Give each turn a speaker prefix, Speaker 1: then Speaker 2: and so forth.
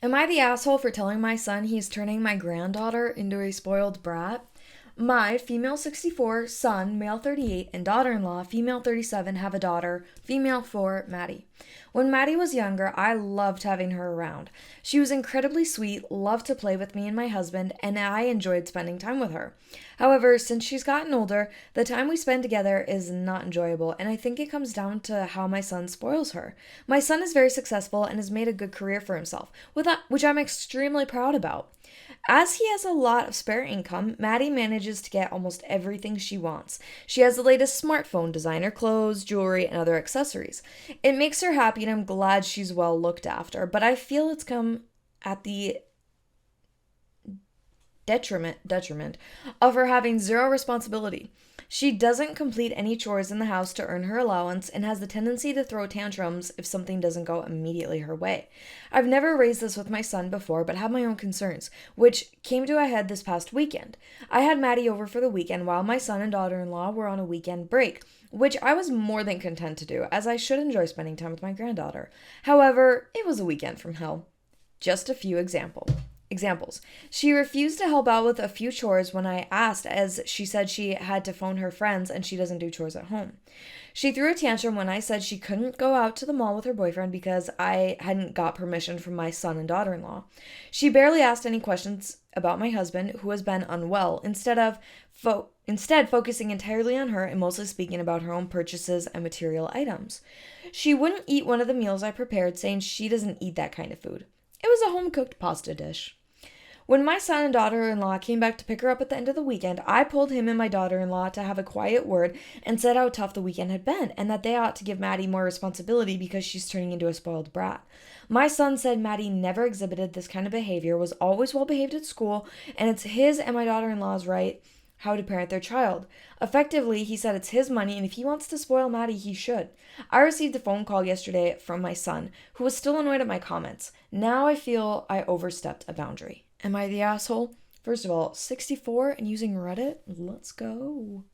Speaker 1: Am I the asshole for telling my son he's turning my granddaughter into a spoiled brat? My female 64, son, male 38, and daughter in law, female 37, have a daughter, female 4, Maddie. When Maddie was younger, I loved having her around. She was incredibly sweet, loved to play with me and my husband, and I enjoyed spending time with her. However, since she's gotten older, the time we spend together is not enjoyable, and I think it comes down to how my son spoils her. My son is very successful and has made a good career for himself, which I'm extremely proud about. As he has a lot of spare income, Maddie manages to get almost everything she wants. She has the latest smartphone, designer clothes, jewelry, and other accessories. It makes her happy, and I'm glad she's well looked after, but I feel it's come at the detriment of her having zero responsibility. She doesn't complete any chores in the house to earn her allowance and has the tendency to throw tantrums if something doesn't go immediately her way. I've never raised this with my son before, but have my own concerns, which came to a head this past weekend. I had Maddie over for the weekend while my son and daughter-in-law were on a weekend break, which I was more than content to do, as I should enjoy spending time with my granddaughter. However, it was a weekend from hell. Just a few examples. She refused to help out with a few chores when I asked, as she said she had to phone her friends and she doesn't do chores at home. She threw a tantrum when I said she couldn't go out to the mall with her boyfriend because I hadn't got permission from my son and daughter-in-law. She barely asked any questions about my husband, who has been unwell, instead focusing entirely on her and mostly speaking about her own purchases and material items. She wouldn't eat one of the meals I prepared, saying she doesn't eat that kind of food. It was a home-cooked pasta dish. When my son and daughter-in-law came back to pick her up at the end of the weekend, I pulled him and my daughter-in-law to have a quiet word and said how tough the weekend had been and that they ought to give Maddie more responsibility because she's turning into a spoiled brat. My son said Maddie never exhibited this kind of behavior, was always well behaved at school, and it's his and my daughter-in-law's right how to parent their child. Effectively, he said it's his money, and if he wants to spoil Maddie, he should. I received a phone call yesterday from my son, who was still annoyed at my comments. Now I feel I overstepped a boundary. Am I the asshole? First of all, 64 and using Reddit? Let's go.